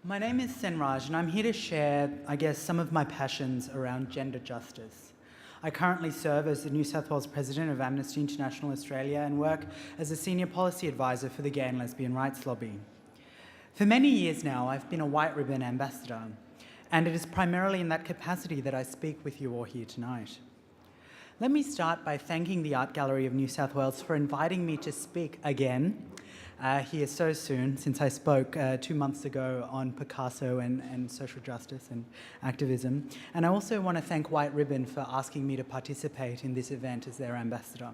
My name is Senthorun Raj, and I'm here to share, some of my passions around gender justice. I currently serve as the New South Wales President of Amnesty International Australia and work as a Senior Policy Advisor for the Gay and Lesbian Rights Lobby. For many years now, I've been a White Ribbon Ambassador, and it is primarily in that capacity that I speak with you all here tonight. Let me start by thanking the Art Gallery of New South Wales for inviting me to speak again here so soon, since I spoke 2 months ago on Picasso and social justice and activism. And I also want to thank White Ribbon for asking me to participate in this event as their ambassador.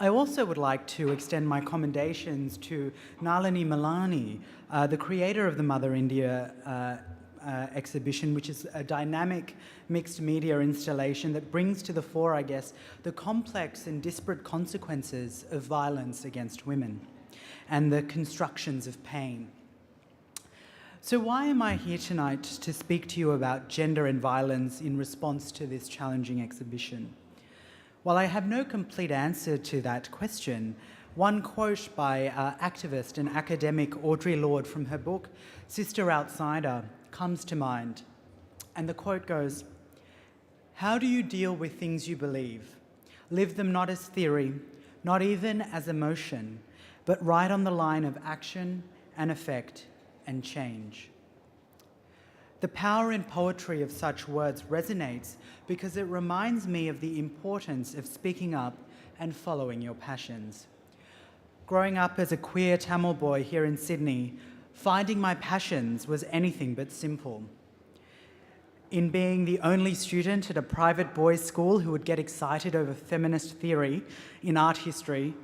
I also would like to extend my commendations to Nalini Malani, the creator of the Mother India exhibition, which is a dynamic mixed media installation that brings to the fore, the complex and disparate consequences of violence against women and the constructions of pain. So why am I here tonight to speak to you about gender and violence in response to this challenging exhibition? While I have no complete answer to that question, one quote by activist and academic Audre Lorde from her book, Sister Outsider, comes to mind. And the quote goes, "How do you deal with things you believe? Live them not as theory, not even as emotion, but right on the line of action and effect and change." The power and poetry of such words resonates because it reminds me of the importance of speaking up and following your passions. Growing up as a queer Tamil boy here in Sydney, finding my passions was anything but simple. In being the only student at a private boys' school who would get excited over feminist theory in art history,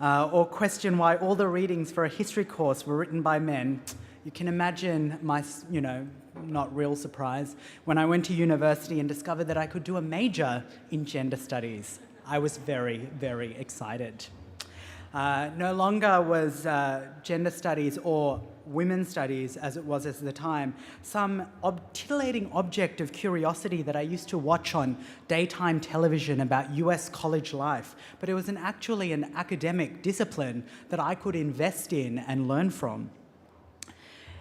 or question why all the readings for a history course were written by men, you can imagine my, not real surprise when I went to university and discovered that I could do a major in gender studies. I was very, very excited. No longer was gender studies or women's studies, as it was at the time, some titillating object of curiosity that I used to watch on daytime television about US college life, but it was actually an academic discipline that I could invest in and learn from.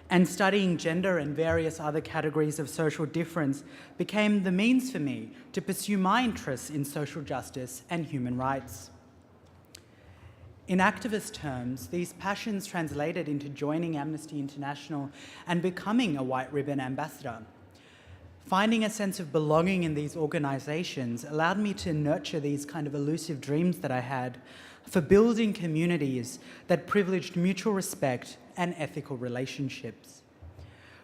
And studying gender and various other categories of social difference became the means for me to pursue my interests in social justice and human rights. In activist terms, these passions translated into joining Amnesty International and becoming a White Ribbon Ambassador. Finding a sense of belonging in these organisations allowed me to nurture these kind of elusive dreams that I had for building communities that privileged mutual respect and ethical relationships.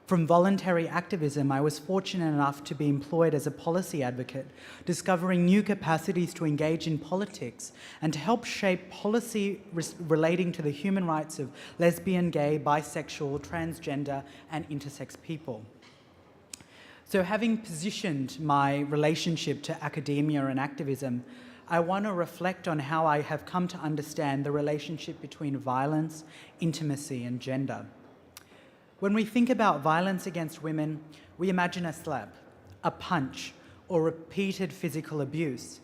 From voluntary activism, I was fortunate enough to be employed as a policy advocate, discovering new capacities to engage in politics and to help shape policy relating to the human rights of lesbian, gay, bisexual, transgender, and intersex people. So having positioned my relationship to academia and activism, I want to reflect on how I have come to understand the relationship between violence, intimacy, and gender. When we think about violence against women, we imagine a slap, a punch, or repeated physical abuse.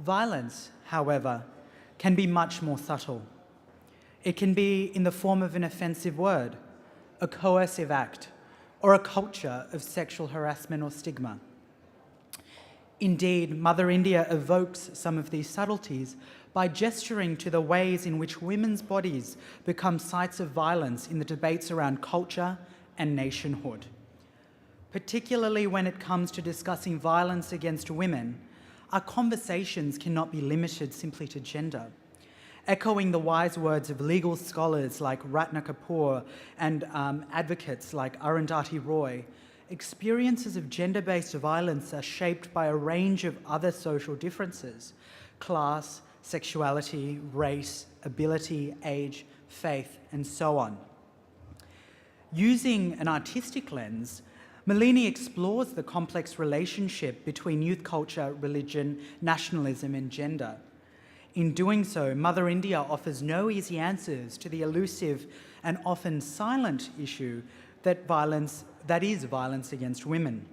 Violence, however, can be much more subtle. It can be in the form of an offensive word, a coercive act, or a culture of sexual harassment or stigma. Indeed, Mother India evokes some of these subtleties by gesturing to the ways in which women's bodies become sites of violence in the debates around culture and nationhood. Particularly when it comes to discussing violence against women, our conversations cannot be limited simply to gender. Echoing the wise words of legal scholars like Ratna Kapoor and advocates like Arundhati Roy, experiences of gender-based violence are shaped by a range of other social differences: class, sexuality, race, ability, age, faith, and so on. Using an artistic lens, Malini explores the complex relationship between youth culture, religion, nationalism, and gender. In doing so, Mother India offers no easy answers to the elusive and often silent issue that is violence against women.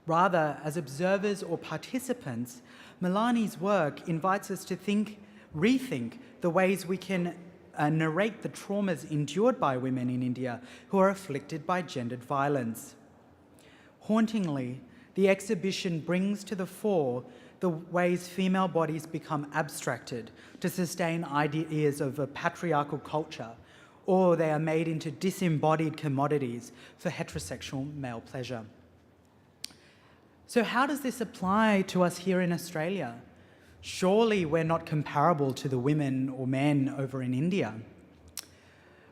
Rather, as observers or participants, Malani's work invites us to rethink the ways we can narrate the traumas endured by women in India who are afflicted by gendered violence. Hauntingly, the exhibition brings to the fore the ways female bodies become abstracted to sustain ideas of a patriarchal culture, or they are made into disembodied commodities for heterosexual male pleasure. So how does this apply to us here in Australia? Surely we're not comparable to the women or men over in India.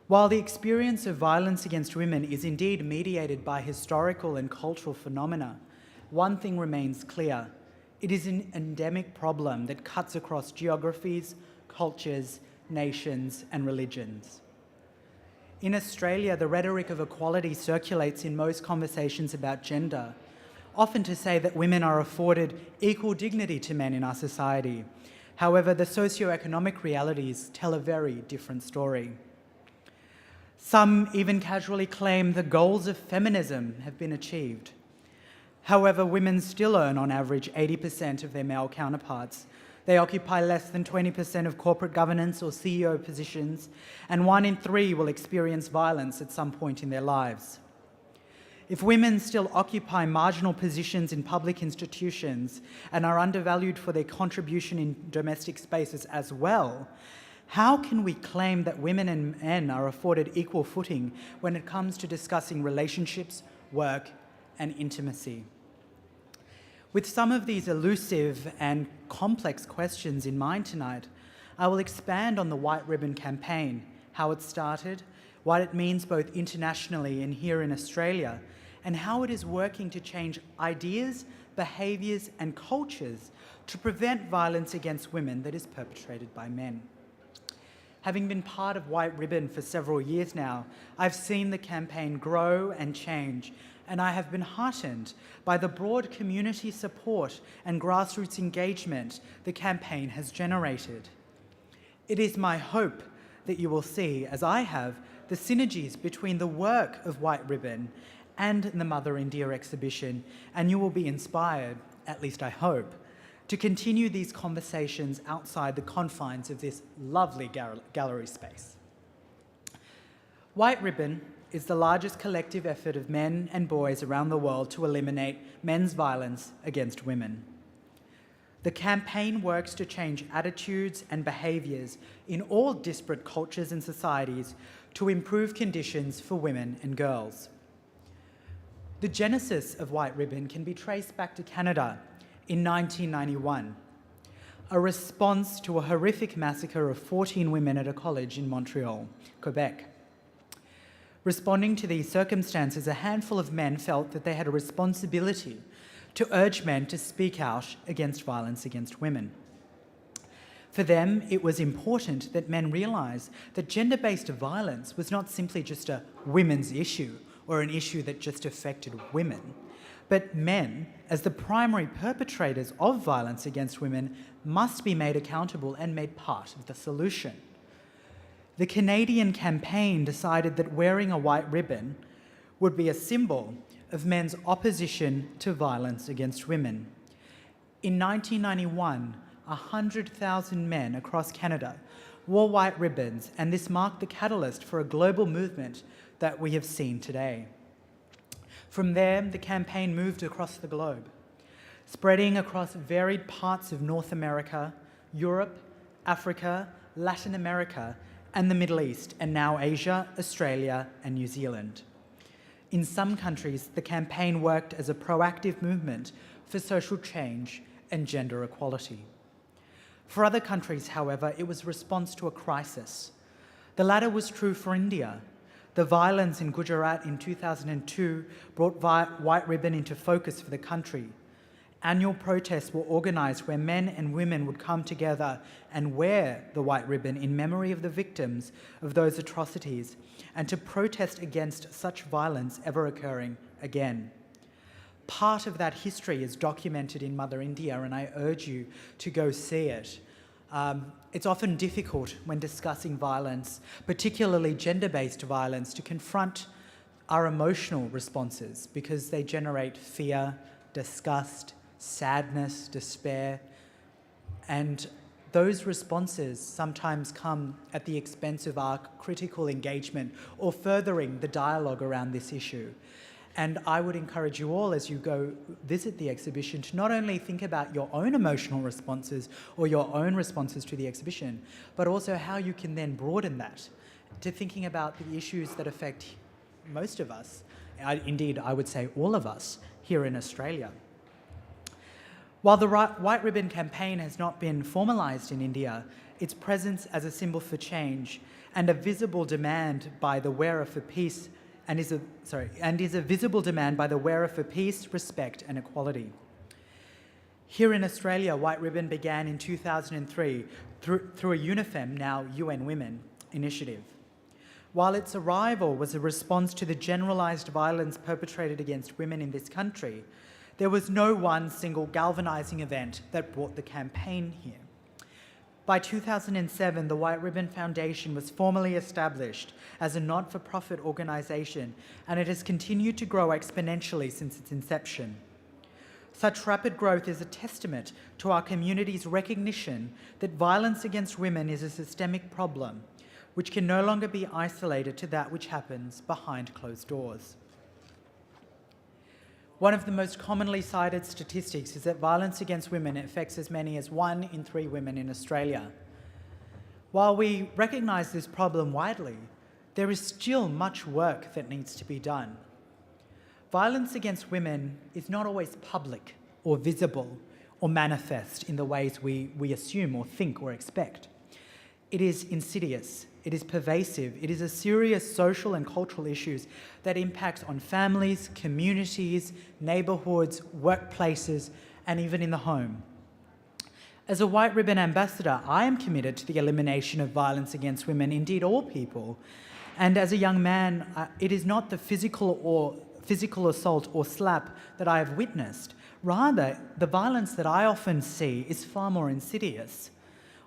While the experience of violence against women is indeed mediated by historical and cultural phenomena, one thing remains clear. It is an endemic problem that cuts across geographies, cultures, nations, and religions. In Australia, the rhetoric of equality circulates in most conversations about gender, often to say that women are afforded equal dignity to men in our society. However, the socio-economic realities tell a very different story. Some even casually claim the goals of feminism have been achieved. However, women still earn on average 80% of their male counterparts. They occupy less than 20% of corporate governance or CEO positions, and 1 in 3 will experience violence at some point in their lives. If women still occupy marginal positions in public institutions and are undervalued for their contribution in domestic spaces as well, how can we claim that women and men are afforded equal footing when it comes to discussing relationships, work, and intimacy? With some of these elusive and complex questions in mind tonight, I will expand on the White Ribbon campaign, how it started, what it means both internationally and here in Australia, and how it is working to change ideas, behaviours, and cultures to prevent violence against women that is perpetrated by men. Having been part of White Ribbon for several years now, I've seen the campaign grow and change, and I have been heartened by the broad community support and grassroots engagement the campaign has generated. It is my hope that you will see, as I have, the synergies between the work of White Ribbon and the Mother India exhibition, and you will be inspired, at least I hope, to continue these conversations outside the confines of this lovely gallery space. White Ribbon is the largest collective effort of men and boys around the world to eliminate men's violence against women. The campaign works to change attitudes and behaviours in all disparate cultures and societies to improve conditions for women and girls. The genesis of White Ribbon can be traced back to Canada in 1991, a response to a horrific massacre of 14 women at a college in Montreal, Quebec. Responding to these circumstances, a handful of men felt that they had a responsibility to urge men to speak out against violence against women. For them, it was important that men realise that gender-based violence was not simply just a women's issue or an issue that just affected women, but men, as the primary perpetrators of violence against women, must be made accountable and made part of the solution. The Canadian campaign decided that wearing a white ribbon would be a symbol of men's opposition to violence against women. In 1991, 100,000 men across Canada wore white ribbons, and this marked the catalyst for a global movement that we have seen today. From there, the campaign moved across the globe, spreading across varied parts of North America, Europe, Africa, Latin America, and the Middle East, and now Asia, Australia, and New Zealand. In some countries, the campaign worked as a proactive movement for social change and gender equality. For other countries, however, it was a response to a crisis. The latter was true for India. The violence in Gujarat in 2002 brought White Ribbon into focus for the country. Annual protests were organised where men and women would come together and wear the white ribbon in memory of the victims of those atrocities and to protest against such violence ever occurring again. Part of that history is documented in Mother India, and I urge you to go see it. It's often difficult when discussing violence, particularly gender-based violence, to confront our emotional responses because they generate fear, disgust, sadness, despair, and those responses sometimes come at the expense of our critical engagement or furthering the dialogue around this issue. And I would encourage you all, as you go visit the exhibition, to not only think about your own emotional responses or your own responses to the exhibition, but also how you can then broaden that to thinking about the issues that affect most of us, indeed, I would say all of us here in Australia. While the White Ribbon campaign has not been formalised in India, its presence as a symbol for change and a visible demand by the wearer for peace is a visible demand by the wearer for peace, respect and equality. Here in Australia, White Ribbon began in 2003 through a UNIFEM, now UN Women, initiative. While its arrival was a response to the generalised violence perpetrated against women in this country, there was no one single galvanising event that brought the campaign here. By 2007, the White Ribbon Foundation was formally established as a not-for-profit organisation, and it has continued to grow exponentially since its inception. Such rapid growth is a testament to our community's recognition that violence against women is a systemic problem, which can no longer be isolated to that which happens behind closed doors. One of the most commonly cited statistics is that violence against women affects as many as 1 in 3 women in Australia. While we recognise this problem widely, there is still much work that needs to be done. Violence against women is not always public or visible or manifest in the ways we assume or think or expect. It is insidious, it is pervasive, it is a serious social and cultural issue that impacts on families, communities, neighbourhoods, workplaces, and even in the home. As a White Ribbon ambassador, I am committed to the elimination of violence against women, indeed all people. And as a young man, it is not the physical assault or slap that I have witnessed. Rather, the violence that I often see is far more insidious.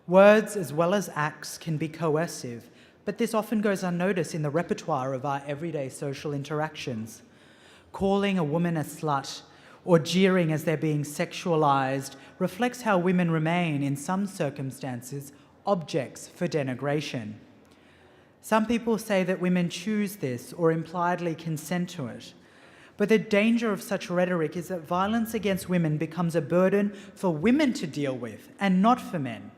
Words as well as acts can be coercive, but this often goes unnoticed in the repertoire of our everyday social interactions. Calling a woman a slut or jeering as they're being sexualised reflects how women remain, in some circumstances, objects for denigration. Some people say that women choose this or impliedly consent to it. But the danger of such rhetoric is that violence against women becomes a burden for women to deal with and not for men.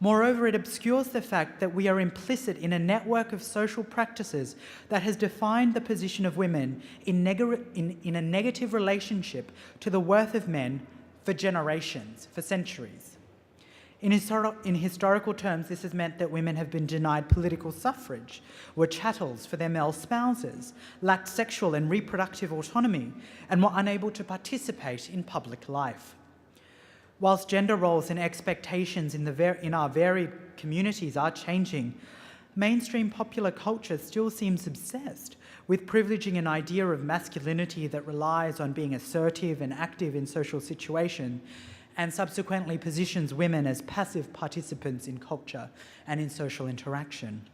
Moreover, it obscures the fact that we are implicit in a network of social practices that has defined the position of women in a negative relationship to the worth of men for generations, for centuries. In historical terms, this has meant that women have been denied political suffrage, were chattels for their male spouses, lacked sexual and reproductive autonomy, and were unable to participate in public life. Whilst gender roles and expectations in our varied communities are changing, mainstream popular culture still seems obsessed with privileging an idea of masculinity that relies on being assertive and active in social situations, and subsequently positions women as passive participants in culture and in social interaction.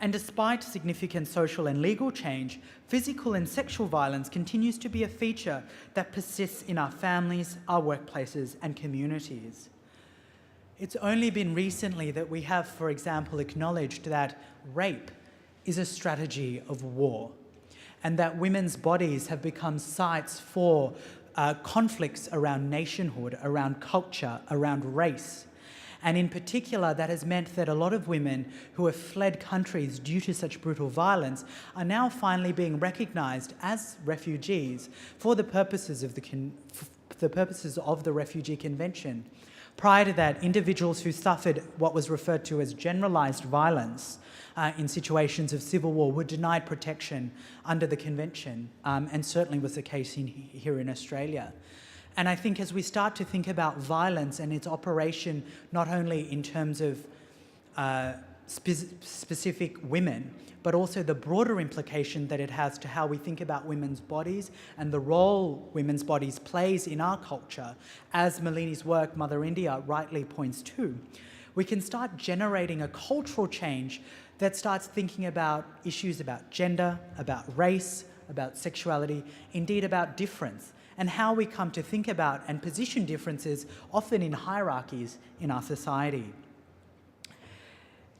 And despite significant social and legal change, physical and sexual violence continues to be a feature that persists in our families, our workplaces, and communities. It's only been recently that we have, for example, acknowledged that rape is a strategy of war, and that women's bodies have become sites for conflicts around nationhood, around culture, around race. And in particular, that has meant that a lot of women who have fled countries due to such brutal violence are now finally being recognised as refugees for the purposes of the Refugee Convention. Prior to that, individuals who suffered what was referred to as generalised violence in situations of civil war were denied protection under the Convention, and certainly was the case here in Australia. And I think as we start to think about violence and its operation, not only in terms of specific women, but also the broader implication that it has to how we think about women's bodies and the role women's bodies plays in our culture, as Malini's work, Mother India, rightly points to, we can start generating a cultural change that starts thinking about issues about gender, about race, about sexuality, indeed about difference, and how we come to think about and position differences, often in hierarchies in our society.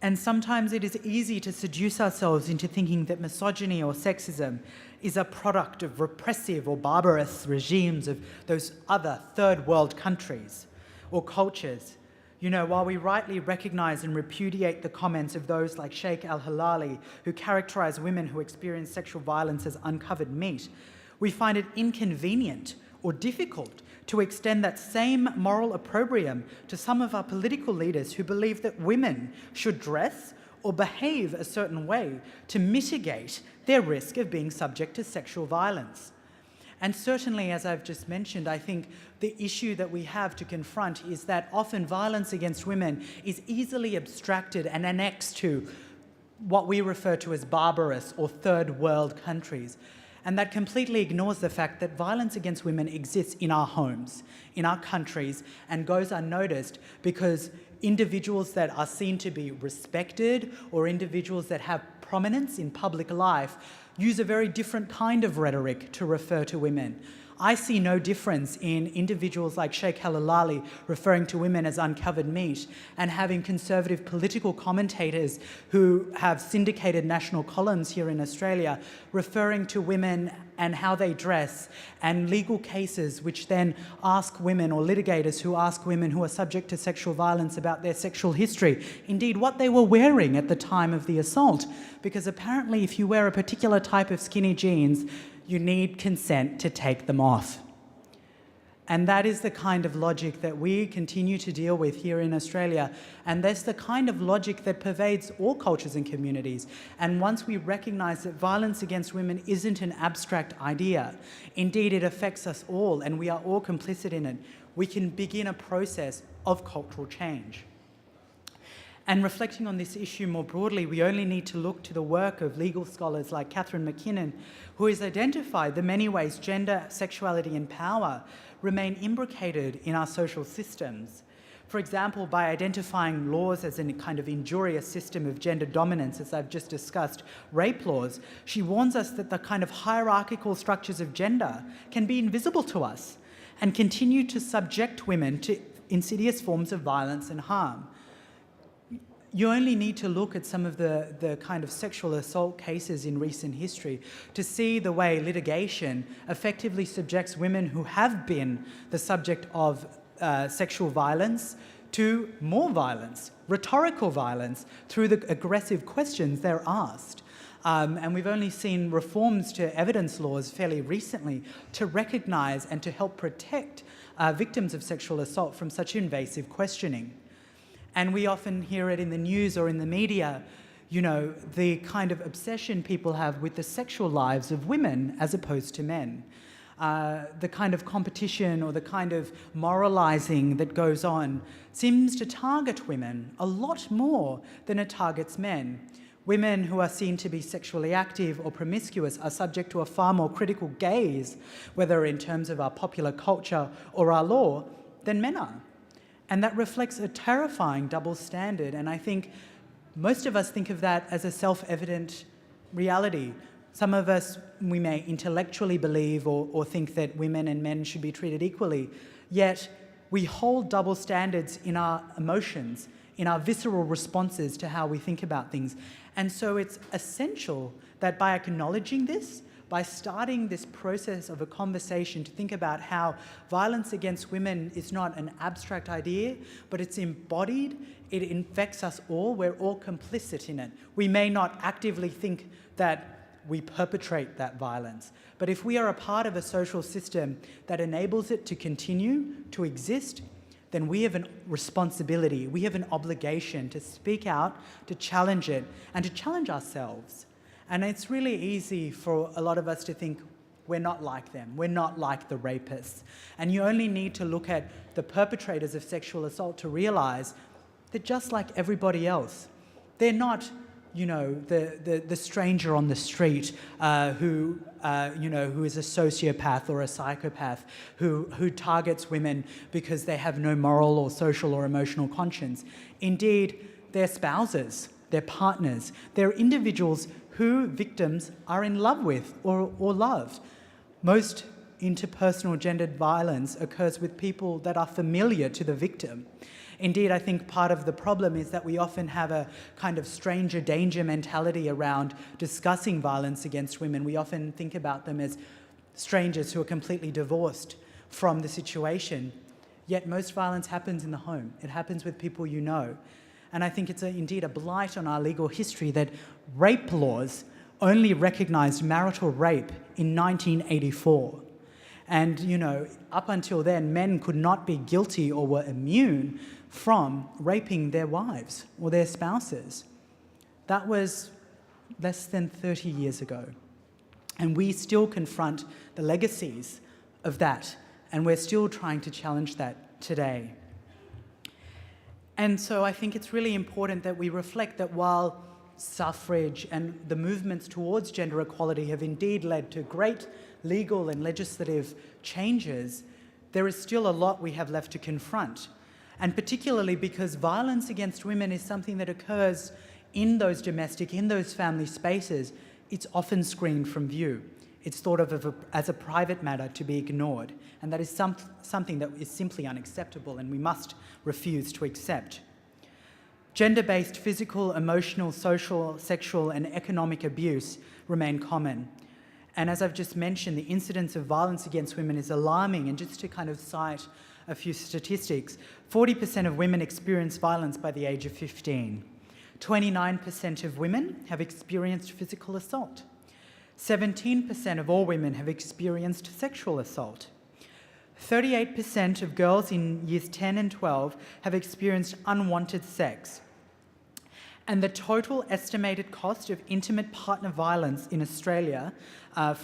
And sometimes it is easy to seduce ourselves into thinking that misogyny or sexism is a product of repressive or barbarous regimes of those other third world countries or cultures. You know, while we rightly recognise and repudiate the comments of those like Sheikh al-Hilali, who characterise women who experience sexual violence as uncovered meat, we find it inconvenient or difficult to extend that same moral opprobrium to some of our political leaders who believe that women should dress or behave a certain way to mitigate their risk of being subject to sexual violence. And certainly, as I've just mentioned, I think the issue that we have to confront is that often violence against women is easily abstracted and annexed to what we refer to as barbarous or third world countries. And that completely ignores the fact that violence against women exists in our homes, in our countries, and goes unnoticed because individuals that are seen to be respected or individuals that have prominence in public life use a very different kind of rhetoric to refer to women. I see no difference in individuals like Sheikh al-Hilali referring to women as uncovered meat and having conservative political commentators who have syndicated national columns here in Australia referring to women and how they dress, and legal cases which then ask women, or litigators who ask women who are subject to sexual violence about their sexual history, indeed what they were wearing at the time of the assault. Because apparently if you wear a particular type of skinny jeans, you need consent to take them off. And that is the kind of logic that we continue to deal with here in Australia. And that's the kind of logic that pervades all cultures and communities. And once we recognise that violence against women isn't an abstract idea, indeed it affects us all and we are all complicit in it, we can begin a process of cultural change. And reflecting on this issue more broadly, we only need to look to the work of legal scholars like Catherine McKinnon, who has identified the many ways gender, sexuality and power remain imbricated in our social systems. For example, by identifying laws as a kind of injurious system of gender dominance, as I've just discussed, rape laws, she warns us that the kind of hierarchical structures of gender can be invisible to us and continue to subject women to insidious forms of violence and harm. You only need to look at some of the kind of sexual assault cases in recent history to see the way litigation effectively subjects women who have been the subject of sexual violence to more violence, rhetorical violence, through the aggressive questions they're asked. And we've only seen reforms to evidence laws fairly recently to recognise and to help protect victims of sexual assault from such invasive questioning. And we often hear it in the news or in the media, you know, the kind of obsession people have with the sexual lives of women as opposed to men. The kind of competition or the kind of moralising that goes on seems to target women a lot more than it targets men. Women who are seen to be sexually active or promiscuous are subject to a far more critical gaze, whether in terms of our popular culture or our law, than men are. And that reflects a terrifying double standard. And I think most of us think of that as a self-evident reality. Some of us, we may intellectually believe or think that women and men should be treated equally, yet we hold double standards in our emotions, in our visceral responses to how we think about things. And so it's essential that by acknowledging this, by starting this process of a conversation to think about how violence against women is not an abstract idea, but it's embodied, it infects us all, we're all complicit in it. We may not actively think that we perpetrate that violence, but if we are a part of a social system that enables it to continue to exist, then we have a responsibility, we have an obligation to speak out, to challenge it, and to challenge ourselves. And it's really easy for a lot of us to think we're not like them, we're not like the rapists. And you only need to look at the perpetrators of sexual assault to realise that just like everybody else, they're not, you know, the stranger on the street who is a sociopath or a psychopath who targets women because they have no moral or social or emotional conscience. Indeed, they're spouses, they're partners, they're individuals who victims are in love with or love. Most interpersonal gendered violence occurs with people that are familiar to the victim. Indeed, I think part of the problem is that we often have a kind of stranger danger mentality around discussing violence against women. We often think about them as strangers who are completely divorced from the situation. Yet most violence happens in the home. It happens with people you know. And I think it's indeed a blight on our legal history that rape laws only recognised marital rape in 1984. And, up until then, men could not be guilty or were immune from raping their wives or their spouses. That was less than 30 years ago. And we still confront the legacies of that, and we're still trying to challenge that today. And so I think it's really important that we reflect that while suffrage and the movements towards gender equality have indeed led to great legal and legislative changes, there is still a lot we have left to confront. And particularly because violence against women is something that occurs in those domestic, in those family spaces, it's often screened from view. It's thought of as a private matter to be ignored. And that is something that is simply unacceptable and we must refuse to accept. Gender-based physical, emotional, social, sexual, and economic abuse remain common. And as I've just mentioned, the incidence of violence against women is alarming. And just to kind of cite a few statistics, 40% of women experience violence by the age of 15. 29% of women have experienced physical assault. 17% of all women have experienced sexual assault. 38% of girls in years 10 and 12 have experienced unwanted sex. And the total estimated cost of intimate partner violence in Australia in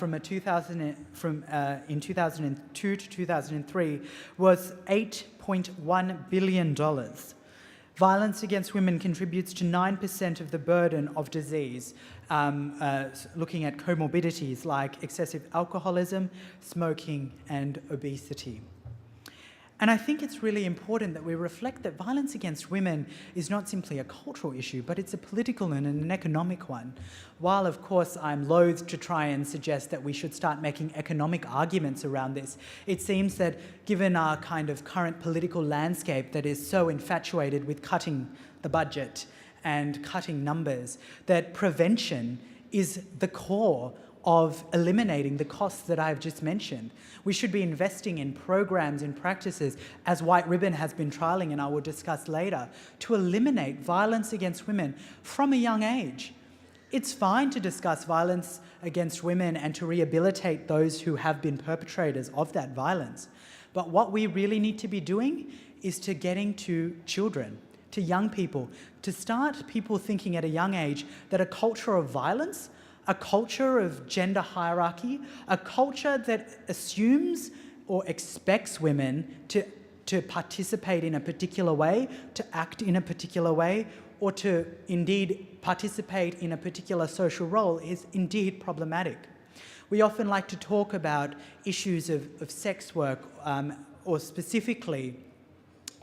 2002 to 2003 was $8.1 billion. Violence against women contributes to 9% of the burden of disease, looking at comorbidities like excessive alcoholism, smoking, and obesity. And I think it's really important that we reflect that violence against women is not simply a cultural issue, but it's a political and an economic one. While, of course, I'm loath to try and suggest that we should start making economic arguments around this, it seems that given our kind of current political landscape that is so infatuated with cutting the budget and cutting numbers, that prevention is the core of eliminating the costs that I've just mentioned. We should be investing in programs and practices, as White Ribbon has been trialling and I will discuss later, to eliminate violence against women from a young age. It's fine to discuss violence against women and to rehabilitate those who have been perpetrators of that violence. But what we really need to be doing is to getting to children, to young people, to start people thinking at a young age that a culture of violence, a culture of gender hierarchy, a culture that assumes or expects women to participate in a particular way, to act in a particular way, or to indeed participate in a particular social role is indeed problematic. We often like to talk about issues of sex work or specifically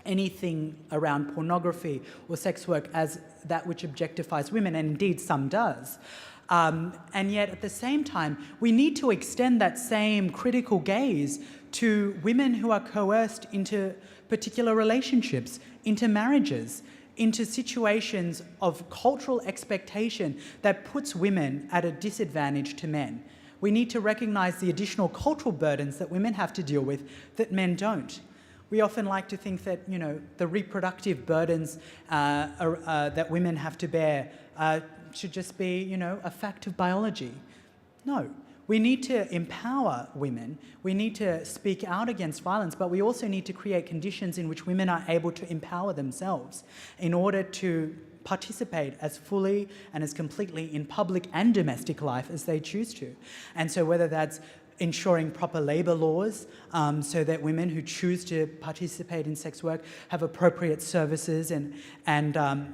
anything around pornography or sex work as that which objectifies women, and indeed some does. And yet at the same time, we need to extend that same critical gaze to women who are coerced into particular relationships, into marriages, into situations of cultural expectation that puts women at a disadvantage to men. We need to recognise the additional cultural burdens that women have to deal with that men don't. We often like to think that, the reproductive burdens that women have to bear should just be, a fact of biology. No, we need to empower women. We need to speak out against violence, but we also need to create conditions in which women are able to empower themselves in order to participate as fully and as completely in public and domestic life as they choose to. And so whether that's ensuring proper labour laws so that women who choose to participate in sex work have appropriate services and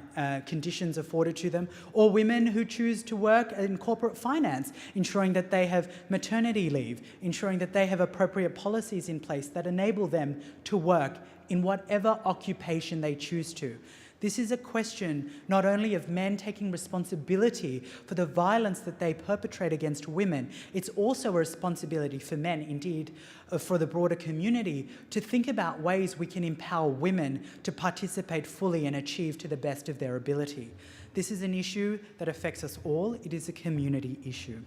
conditions afforded to them, or women who choose to work in corporate finance, ensuring that they have maternity leave, ensuring that they have appropriate policies in place that enable them to work in whatever occupation they choose to. This is a question not only of men taking responsibility for the violence that they perpetrate against women, it's also a responsibility for men, indeed for the broader community, to think about ways we can empower women to participate fully and achieve to the best of their ability. This is an issue that affects us all. It is a community issue.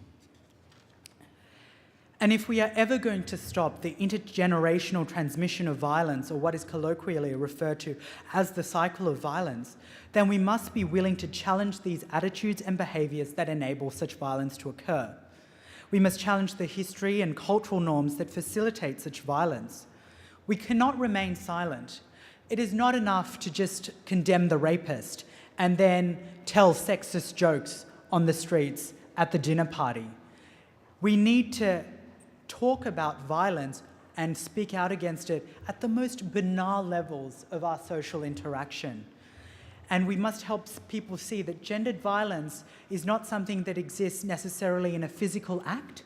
And if we are ever going to stop the intergenerational transmission of violence, or what is colloquially referred to as the cycle of violence, then we must be willing to challenge these attitudes and behaviours that enable such violence to occur. We must challenge the history and cultural norms that facilitate such violence. We cannot remain silent. It is not enough to just condemn the rapist and then tell sexist jokes on the streets at the dinner party. We need to talk about violence and speak out against it at the most banal levels of our social interaction. And we must help people see that gendered violence is not something that exists necessarily in a physical act.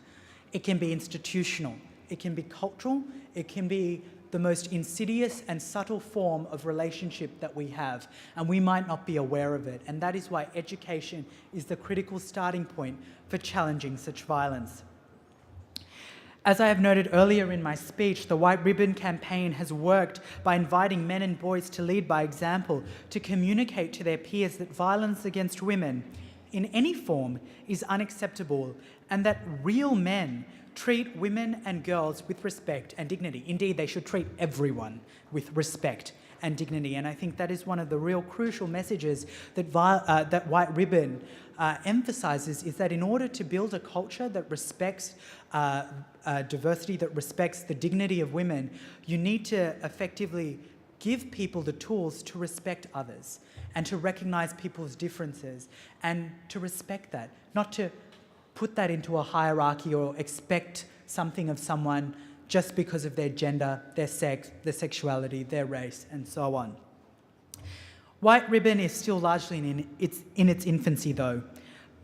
It can be institutional, it can be cultural, it can be the most insidious and subtle form of relationship that we have, and we might not be aware of it. And that is why education is the critical starting point for challenging such violence. As I have noted earlier in my speech, the White Ribbon campaign has worked by inviting men and boys to lead by example, to communicate to their peers that violence against women in any form is unacceptable, and that real men treat women and girls with respect and dignity. Indeed, they should treat everyone with respect and dignity. And I think that is one of the real crucial messages that that White Ribbon emphasises, is that in order to build a culture that respects diversity, that respects the dignity of women, you need to effectively give people the tools to respect others and to recognise people's differences and to respect that, not to put that into a hierarchy or expect something of someone just because of their gender, their sex, their sexuality, their race, and so on. White Ribbon is still largely in its infancy though,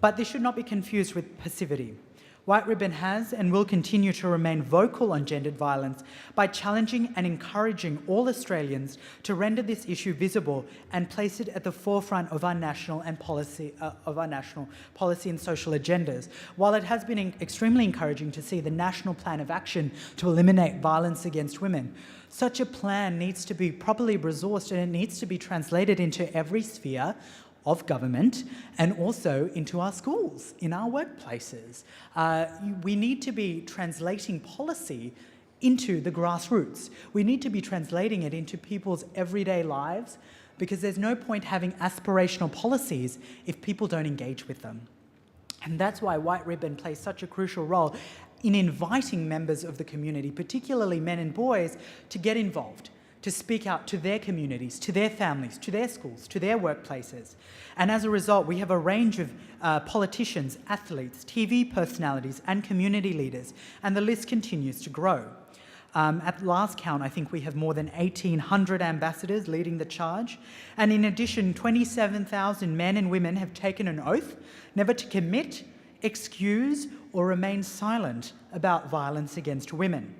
but this should not be confused with passivity. White Ribbon has and will continue to remain vocal on gendered violence by challenging and encouraging all Australians to render this issue visible and place it at the forefront of our national policy and social agendas. While it has been extremely encouraging to see the National Plan of Action to eliminate violence against women, such a plan needs to be properly resourced, and it needs to be translated into every sphere of government and also into our schools, in our workplaces. We need to be translating policy into the grassroots. We need to be translating it into people's everyday lives, because there's no point having aspirational policies if people don't engage with them. And that's why White Ribbon plays such a crucial role in inviting members of the community, particularly men and boys, to get involved, to speak out to their communities, to their families, to their schools, to their workplaces. And as a result, we have a range of politicians, athletes, TV personalities, and community leaders, and the list continues to grow. At last count, I think we have more than 1,800 ambassadors leading the charge. And in addition, 27,000 men and women have taken an oath never to commit, excuse, or remain silent about violence against women.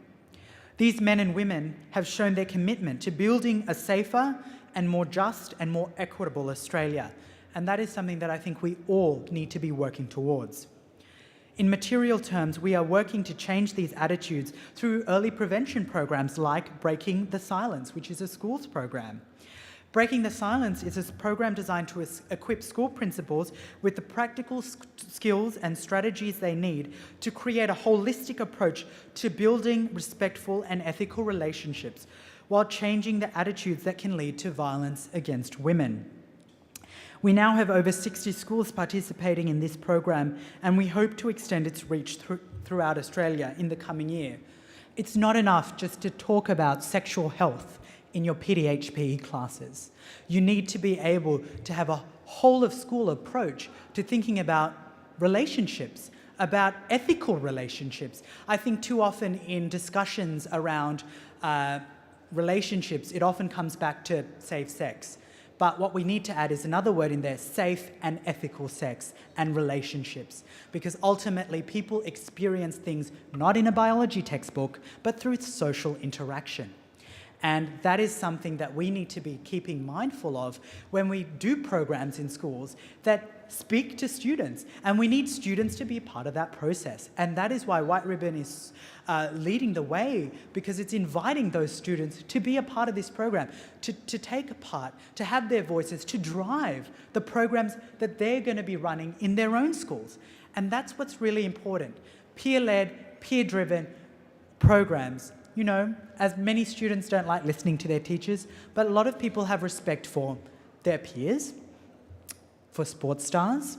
These men and women have shown their commitment to building a safer and more just and more equitable Australia. And that is something that I think we all need to be working towards. In material terms, we are working to change these attitudes through early prevention programs like Breaking the Silence, which is a schools program. Breaking the Silence is a program designed to equip school principals with the practical skills and strategies they need to create a holistic approach to building respectful and ethical relationships while changing the attitudes that can lead to violence against women. We now have over 60 schools participating in this program, and we hope to extend its reach throughout Australia in the coming year. It's not enough just to talk about sexual health in your PDHPE classes. You need to be able to have a whole of school approach to thinking about relationships, about ethical relationships. I think too often in discussions around relationships, it often comes back to safe sex. But what we need to add is another word in there: safe and ethical sex and relationships. Because ultimately people experience things not in a biology textbook, but through social interaction. And that is something that we need to be keeping mindful of when we do programs in schools that speak to students. And we need students to be a part of that process. And that is why White Ribbon is leading the way, because it's inviting those students to be a part of this program, to take a part, to have their voices, to drive the programs that they're going to be running in their own schools. And that's what's really important. Peer-led, peer-driven programs. You know, as many students don't like listening to their teachers, but a lot of people have respect for their peers, for sports stars,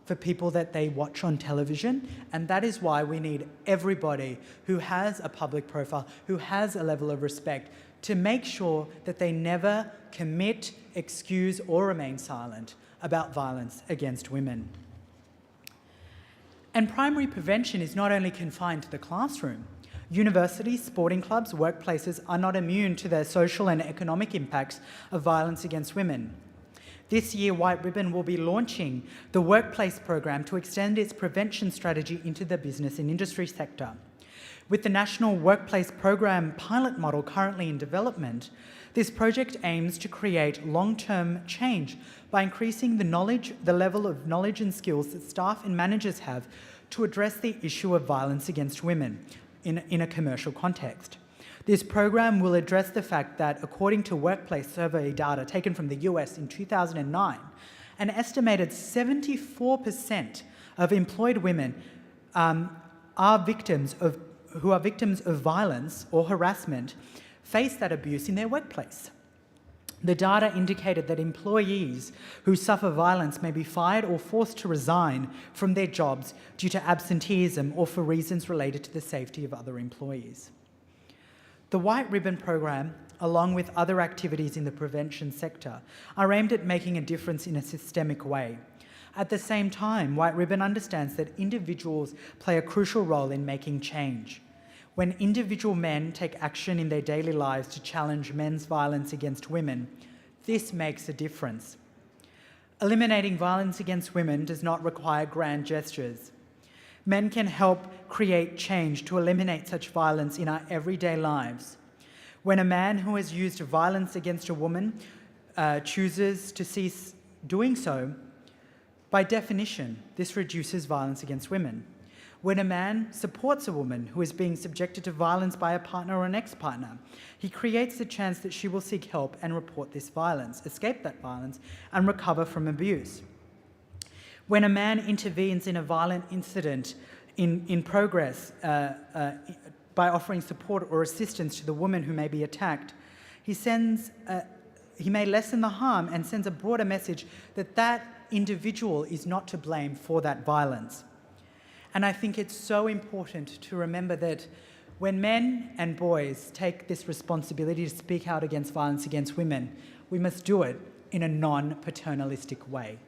for people that they watch on television, and that is why we need everybody who has a public profile, who has a level of respect, to make sure that they never commit, excuse, or remain silent about violence against women. And primary prevention is not only confined to the classroom. Universities, sporting clubs, workplaces are not immune to the social and economic impacts of violence against women. This year, White Ribbon will be launching the workplace program to extend its prevention strategy into the business and industry sector. With the National Workplace Program pilot model currently in development, this project aims to create long-term change by increasing the level of knowledge and skills that staff and managers have to address the issue of violence against women in a commercial context. This program will address the fact that, according to workplace survey data taken from the US in 2009, an estimated 74% of employed women who are victims of violence or harassment face that abuse in their workplace. The data indicated that employees who suffer violence may be fired or forced to resign from their jobs due to absenteeism or for reasons related to the safety of other employees. The White Ribbon program, along with other activities in the prevention sector, are aimed at making a difference in a systemic way. At the same time, White Ribbon understands that individuals play a crucial role in making change. When individual men take action in their daily lives to challenge men's violence against women, this makes a difference. Eliminating violence against women does not require grand gestures. Men can help create change to eliminate such violence in our everyday lives. When a man who has used violence against a woman chooses to cease doing so, by definition, this reduces violence against women. When a man supports a woman who is being subjected to violence by a partner or an ex-partner, he creates the chance that she will seek help and report this violence, escape that violence, and recover from abuse. When a man intervenes in a violent incident in progress by offering support or assistance to the woman who may be attacked, he may lessen the harm and sends a broader message that that individual is not to blame for that violence. And I think it's so important to remember that when men and boys take this responsibility to speak out against violence against women, we must do it in a non-paternalistic way.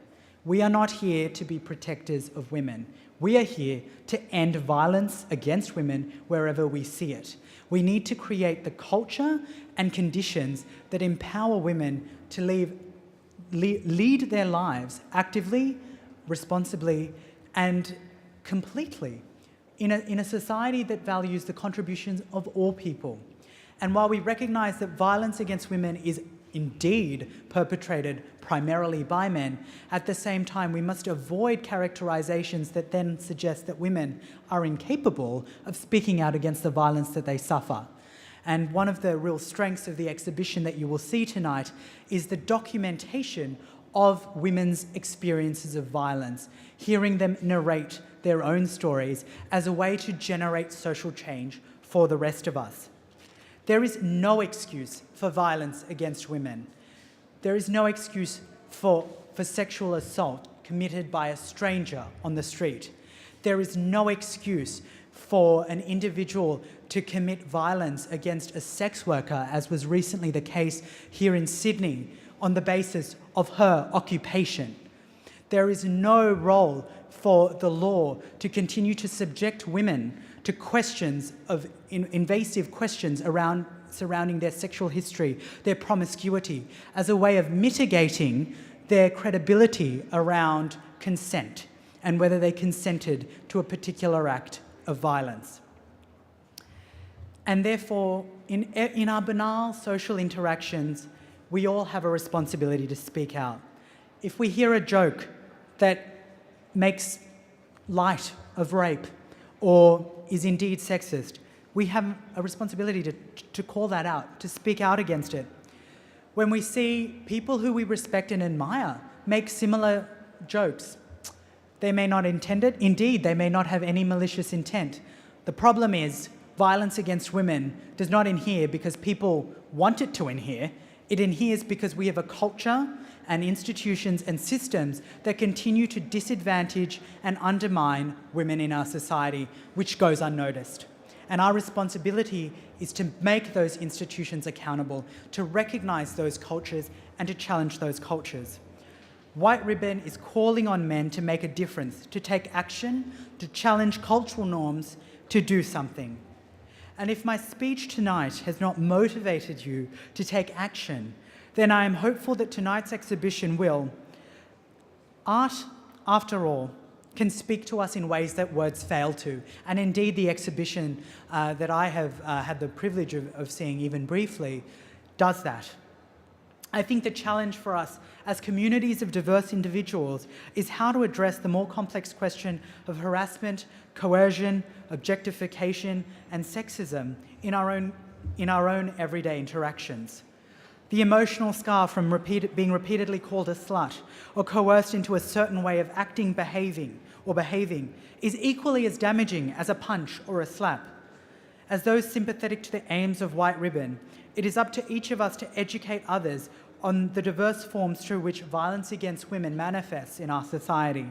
We are not here to be protectors of women. We are here to end violence against women wherever we see it. We need to create the culture and conditions that empower women to lead their lives actively, responsibly, and completely in a society that values the contributions of all people. And while we recognise that violence against women is indeed perpetrated primarily by men, at the same time we must avoid characterisations that then suggest that women are incapable of speaking out against the violence that they suffer. And one of the real strengths of the exhibition that you will see tonight is the documentation of women's experiences of violence, hearing them narrate their own stories as a way to generate social change for the rest of us. There is no excuse for violence against women. There is no excuse for sexual assault committed by a stranger on the street. There is no excuse for an individual to commit violence against a sex worker, as was recently the case here in Sydney, on the basis of her occupation. There is no role for the law to continue to subject women to questions of invasive questions surrounding their sexual history, their promiscuity, as a way of mitigating their credibility around consent and whether they consented to a particular act of violence. And therefore, in our banal social interactions, we all have a responsibility to speak out. If we hear a joke that makes light of rape or is indeed sexist, we have a responsibility to call that out, to speak out against it. When we see people who we respect and admire make similar jokes, they may not intend it. Indeed, they may not have any malicious intent. The problem is violence against women does not inhere because people want it to inhere. It inheres because we have a culture and institutions and systems that continue to disadvantage and undermine women in our society, which goes unnoticed. And our responsibility is to make those institutions accountable, to recognise those cultures and to challenge those cultures. White Ribbon is calling on men to make a difference, to take action, to challenge cultural norms, to do something. And if my speech tonight has not motivated you to take action, then I am hopeful that tonight's exhibition will. Art, after all, can speak to us in ways that words fail to. And indeed, the exhibition that I have had the privilege of seeing even briefly does that. I think the challenge for us as communities of diverse individuals is how to address the more complex question of harassment, coercion, objectification, and sexism in our own everyday interactions. The emotional scar from being repeatedly called a slut or coerced into a certain way of acting, behaving is equally as damaging as a punch or a slap. As those sympathetic to the aims of White Ribbon, it is up to each of us to educate others on the diverse forms through which violence against women manifests in our society.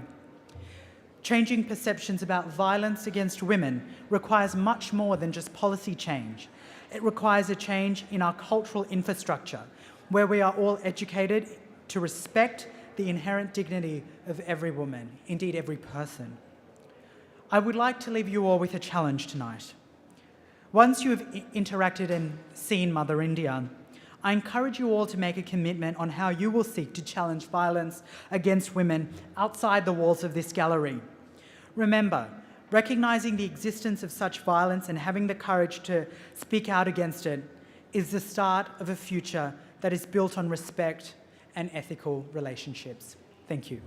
Changing perceptions about violence against women requires much more than just policy change. It requires a change in our cultural infrastructure, where we are all educated to respect the inherent dignity of every woman, indeed every person. I would like to leave you all with a challenge tonight. Once you have interacted and seen Mother India, I encourage you all to make a commitment on how you will seek to challenge violence against women outside the walls of this gallery. Remember, recognising the existence of such violence and having the courage to speak out against it is the start of a future that is built on respect and ethical relationships. Thank you.